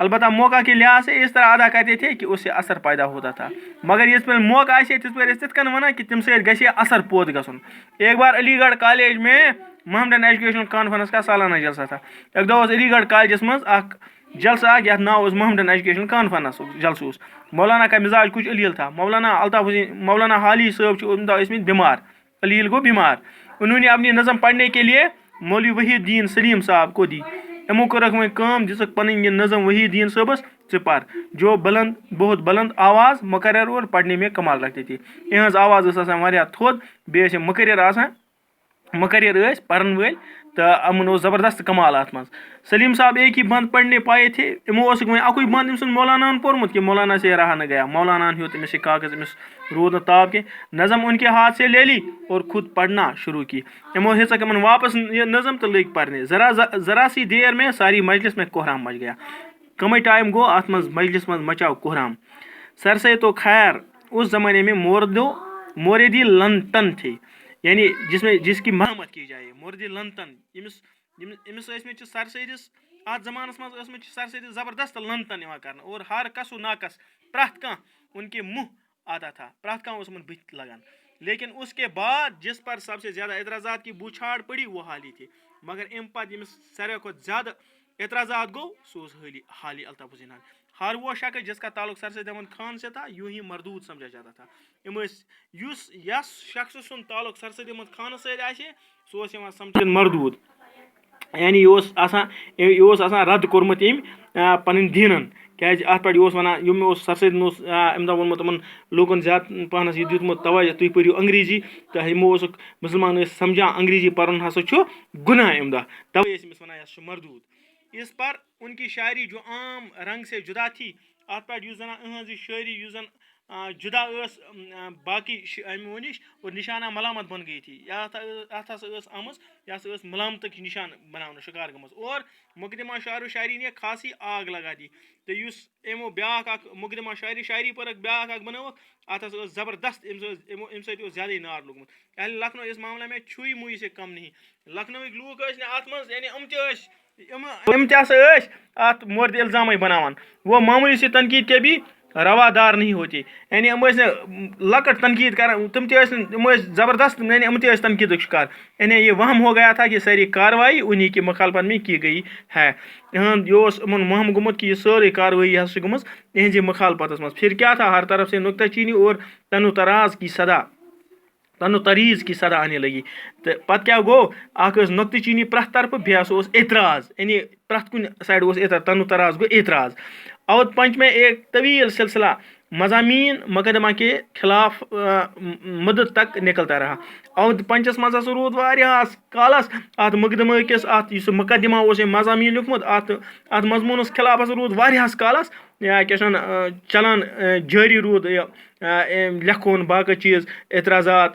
البتہ موقع کے لحاظ سے اس طرح ادا کرتے تھے کہ اس سے اثر پیدا ہوتا تھا. مگر یس پہ موقع آئے تس پہ تت کن ونان کہ تم سۭتۍ گژھِ اثر پود گژھُن. ایک بار علی گڑھ کالج میں محمدن ایجوکیشنل کانفرنس کا سالانہ جلسہ تھا. ایک دۄہ اوس علی گڑھ کالجس منٛز اکھ جلسہ اکھ یتھ ناو اوس محمدن ایجوکیشنل کانفرنس جلسہ اوس. مولانا کا مزاج کچھ علیل تھا. مولانا الطاف حسین مولانا حالی صٲب چھِ امہِ دۄہ ٲسمٕتۍ بیمار. علیل گو بیمار. انہوں نے اپنی نظم پڑھنے کے لیے مولوی وحید الدین سلیم صاحب کو دی. یمو کٔرٕکھ وۄنۍ کٲم دِژٕکھ پنٕنۍ یہ نظم وحید الدین صٲبس ژٕ پر جو بلند بہت بلند آواز مقرر اور پڑھنے میں کمال رکھتے تھے. یہٕنٛز آواز ٲس آسان واریاہ تھوٚد بیٚیہِ ٲسۍ یِم مقرر ٲسۍ پرن وٲلۍ تہٕ یِمن اوس زبردست کمال اتھ منٛز. سلیم صاحب ایک ہی بند پڑھنے پائے تھے. یِمو اوسُکھ وۄنۍ اکُے بند أمۍ سُنٛد مولانا پوٚرمُت کہ مولانا سے رہا نہ گیا. مولانا ہیوٚت أمِس یہ کاغذ أمِس روٗد نہٕ تاب کینٛہہ. نظم ان کے ہاتھ سے لے لی اور خود پڑھنا شروع کی. یِمو ہیژکھ یِمن واپس یہ نظم تہٕ لٔگۍ پرنہِ. ذرا سی دیر میں ساری مجلس میں کوہرام مچ گیا. کمٕے ٹائم گوٚو اتھ منٛز مجلس منٛز مچاو کوہرام. سر سے تو خیر اس زمانے میں موردی لنٹن تھے یعنی جس کی مرمت کی جائے. موردی لنٹن أمِس ٲسمٕتۍ چھِ سر سیدس اتھ زمانس منٛز ٲسمٕتۍ چھِ سر سیدس زبردست لنٹن یِوان کرنہٕ اور ہر کس و ناکس پرٛٮ۪تھ کانٛہہ ان کے منہ آتا تھا. پرٛٮ۪تھ کانٛہہ اوس یِمن بٕتھِ لگان. لیکن اس کے بعد جس پر سب سے زیادہ اعتراضات کی بوچھاڑ پڑی وہ حالی تھے. مگر امہِ پتہٕ ییٚمِس ساروی کھۄتہٕ زیادہ اعتراضات گو سُہ اوس حالی الطاف حسین. ہر وہ شخص جس کا تعلق سر سید احمد خان سے تھا یوں ہی مردود سمجھا جاتا تھا. یس شخص سُنٛد تعلق سر سید احمد خانس سۭتۍ آسہِ سُہ اوس یِوان سمجھنہٕ مردود یعنی یہ اوس آسان رد کوٚرمُت أمۍ پنٕنۍ دیٖنن. کیازِ اتھ پٮ۪ٹھ یہِ اوس ونان یِم اوس سر سیدن اوس امہِ دۄہ ووٚنمُت یِمن لوٗکن زیادٕ پہنس یہِ دیُتمُت توجہ تُہۍ پٔرِو انگریزی تہٕ یِمو اوسُکھ مُسلمان ٲسۍ سمجھان انگریزی پرُن ہسا چھُ گُناہ امہِ دۄہ توے ٲسۍ أمِس ونان یہِ چھُ مردود. اس پر ان کی شاعری جو عام رنگ سے جدا تھی ات پٮ۪ٹھ یُس زن إہٕنٛز یہِ شاعری یُس زن جدا ٲس باقی امو نِش اور نشانہ ملامت بن گئی تھی. اتھ ہسا ٲس آمٕژ یہِ ہسا ٲس ملامتٕکۍ نشان بناونہٕ شکار گٔمٕژ. اور مقدمہ شاعر و شاعری نے خاصی آگ لگا دی. تہٕ یُس یِمو بیاکھ اکھ مقدمہ شاعری پٔرٕکھ بیاکھ اکھ بنٲوٕکھ اتھ ہسا ٲس زبردست امہِ سۭتۍ اوس زیادے نار لوٚگمُت. اہلِ لکھنؤ اس معاملہ میں چھُی مُی سے کم نہیں. لکھنؤٕکۍ لوٗکھ ٲسۍ نہٕ اتھ منٛز یعنی یِم تہِ ہسا ٲسۍ اتھ مورد الزامے بناوان. وہ معمولی سی تنقید کے بھی روادار نہیں ہوتی یعنی یِم ٲسۍ نہٕ لۄکٕٹ تنقید کران تِم تہِ ٲسۍ نہٕ یِم ٲسۍ زبردست یعنی یِم تہِ ٲسۍ تنقیدُک شکار. انہیں یہ وہم ہو گیا تھا کہ ساری کاروائی انہی کی مخالفت میں کی گئی ہے. یِہُنٛد یہِ اوس یِمن وہم گوٚمُت کہ یہ سٲرٕے کاروٲیی ہسا چھِ گٔمٕژ یِہنٛزِ مخالفتس منٛز. پھر کیا تھا ہر طرف سے نکتہ چینی اور تنو تریز کی صدا آنے لگی. تو پتہ کیا گو اکھ ٲس نکتہ چینی پرٛٮ۪تھ طرفہٕ بیٚیہِ ہسا اوس اعتراض یعنی پرٛٮ۪تھ کُنہِ سایڈٕ اوس اعتراض. تنو تراز گو اعتراض. اودھ پنچ میں ایک طویل سلسلہ مضامین مقدمہ کے خلاف مدت تک نکلتا رہا. اودھ پنچس منٛز ہسا روٗد واریاہس کالس اتھ مقدمہ کِس اتھ یُس مقدمہ اوس أمۍ مضامین لیوٗکھمُت اتھ مضموٗنس خلاف ہسا روٗد واریاہس کالس کیاہ چھِ ونان چلان جٲری روٗد لیکھُن باقٕے چیٖز اعتراضات.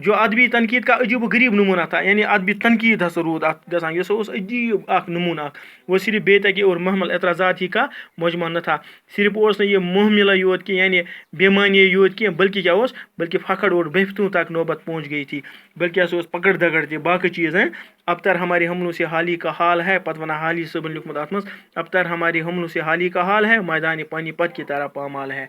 جو ادبی تنقید کا عجیب و غریب نمونہ تھا یعنی ادبی تنقید ہسا روٗد اتھ گژھان. یہِ ہسا اوس عجیب اکھ نمونہ اکھ. وہ صرف بے تکی اور محمل اعتراضات ہی کا مجموعہ نہ تھا. صرف اوس نہٕ یہِ محملہ یوت کینٛہہ یعنی بے معنی یوت کینٛہہ بلکہ کیا اوس بلکہ پھکڑ اور بےفتوں تک نوبت پہنچ گئی تھی. بلکہ ہسا اوس پکڑ دگڑ تہِ باقٕے چیٖز ہیں. اب تر ہمارے حملوں سے حالی کا حال ہے. پتہٕ ونان حالی صٲبن لیوٗکھمُت اتھ منٛز اب تر ہمارے حملوں سے حالی کا حال ہے میدان پانی پت کی طرح پامال ہے.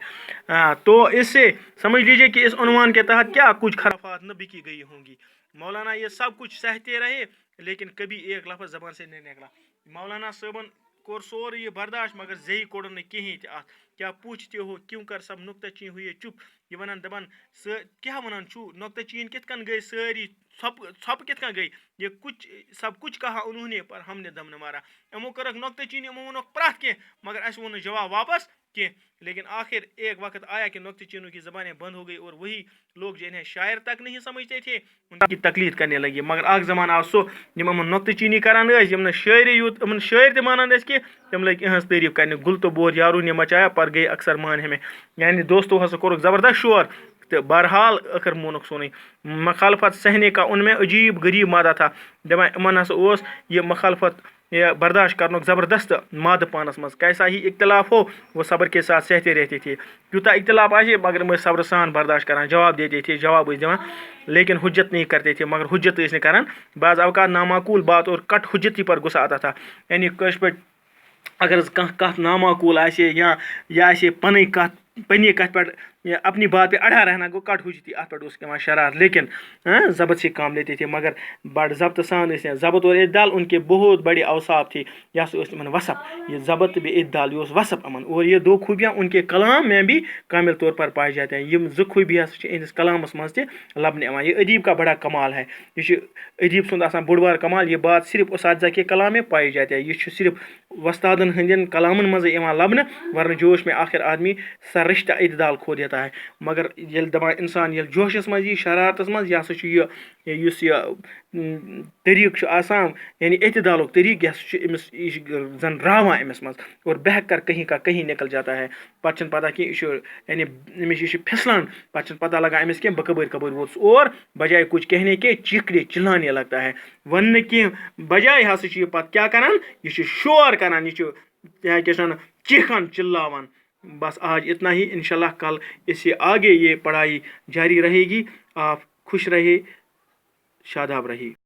تو اس سے سمجھ لیجیے کہ اس عنوان کے تحت کیا کچھ خرافات نہ بکی گئی ہوں گی. مولانا یہ سب کچھ سہتے رہے لیکن کبھی ایک لفظ زبان سے نہیں نکلا. مولانا صٲبن کوٚر سورُے یہِ برداشت مگر زیٚیہِ کوٚڑُن نہٕ کِہیٖنۍ تہِ اتھ. کیا پوچھتے ہو کیوں کر سب نکتہ چین ہوئے چپ. یہ ونان دپان کیا ونان چھُ نکتہ چین کِتھ کٔنۍ گٔے سٲری ژھۄپہٕ کِتھ کٔنۍ گٔے. یہ سب کچھ کہا انہوں نے پر ہم نے دم نہ مارا. یِمو کٔرٕکھ نکتہ چینی یِمو ووٚنُکھ پرٛٮ۪تھ کینٛہہ مگر اَسہِ ووٚن نہٕ جواب واپس کینٛہہ. لیکن آخر ایک وقت آیا کہ نکتہ چینوں کی زبانیں بند ہو گئی اور وہی لوگ جو انہیں شاعر تک نہیں سمجھتے تھے ان کی تقلید کرنے لگے. مگر اکھ زمانہ آو سُہ یِم یِمن نکتہ چینی کران ٲسۍ یِم نہٕ شاعری یوت یِمن شاعر تہِ مانان ٲسۍ کینٛہہ تِم لٔگۍ یِہٕنٛز تعریف کرنہِ. گل تو بور یارو نے مچایا پر گئی اکثر مان ہمیں یعنی دوستو ہسا کوٚرُکھ زبردست شور تو بہرحال ٲخر مونُکھ سونُے. مخالفت سہنے کا ان میں عجیب غریب مادہ تھا. دپان یِمن ہسا اوس یہ مخالفت یہ برداشت کرنُک زبردست مادٕ پانس منٛز. کیسا ہی اختلاف ہو وہ صبر کے ساتھ سہتے رہتے تھے. تیوٗتاہ اختلاف آسہِ مگر یِم ٲسۍ صبر سان برداشت کران. جواب دیتے تھے جواب ٲسۍ دِوان لیکن حجت نہیں کرتے تھے مگر حجت ٲسۍ نہٕ کران. بعض اوقات نامعقول بات اور کٹ حجتی پر غصہ آتا تھا. یعنی کٲشِر پٲٹھۍ اگر حظ کانٛہہ کَتھ نامعقوٗل آسہِ یا یہِ آسہِ پَنٕنۍ کَتھ پنٛنہِ کَتھِ پٮ۪ٹھ یا اپنی بات پہ اڑا رہنا گوٚو کٹ ہُجتی اَتھ پٮ۪ٹھ اوس یِوان شرار لیکن ضبط سے کام لیتے تھے مگر بڑٕ ضبطہٕ سان ٲسۍ ضبط اور اعتدال ان کے بہت بڑے اوصاف تھے یہ ہسا ٲسۍ تِمن وصف یہ ضبط تہٕ بیٚیہِ اعتدال یہ اوس وصف یِمن اور یہ دو خوٗبیاں ان کے کلام میں بھی کامل طور پر پائی جاتے ہیں یِم زٕ خوٗبی ہسا چھِ اِہنٛدِس کلامس منٛز تہِ لبنہٕ یِوان یہ ادیب کا بڑا کمال ہے یہ چھُ ادیب سُنٛد آسان بوٚڑ بار کمال یہ بات صرف اساتذہ کے کلام میں پائی جاتی ہے یہ چھُ صرف وستادن ہٕنٛدٮ۪ن کلامن منٛزٕے یِوان لبنہٕ ورنہ جوش میں آخر آدمی سا رشتہ اعتدال کھو دیتا ہے مگر ییٚلہِ دپان اِنسان ییٚلہِ جوشس منٛز یی شرارتس منٛز یہِ ہسا چھُ یُس یہِ طریٖقہٕ چھُ آسان یعنی اعتدالُک طریٖقہٕ یہِ ہسا چھُ أمِس یہِ چھُ زن راوان أمِس منٛز اور بہک کر کہیں کا کہیں نکل جاتا ہے پتہٕ چھُنہٕ پتہ کینٛہہ یہِ چھُ یعنی أمِس یہِ چھُ پھِسلان پتہٕ چھُنہٕ پتہ لگان أمِس کینٛہہ بہٕ کپٲرۍ کپٲرۍ ووتُس اور بجاے کچھ کہنے کے چیخنے چلانے لگتا ہے وننہٕ کینٛہہ بجاے ہسا چھُ یہِ پتہٕ کیاہ کران یہِ چھُ شور کران یہِ چھُ کیاہ چھِ ونان چیخان چلاوان بس آج اتنا ہی انشاءاللہ کل اس سے آگے یہ پڑھائی جاری رہے گی آپ خوش رہے شاداب رہے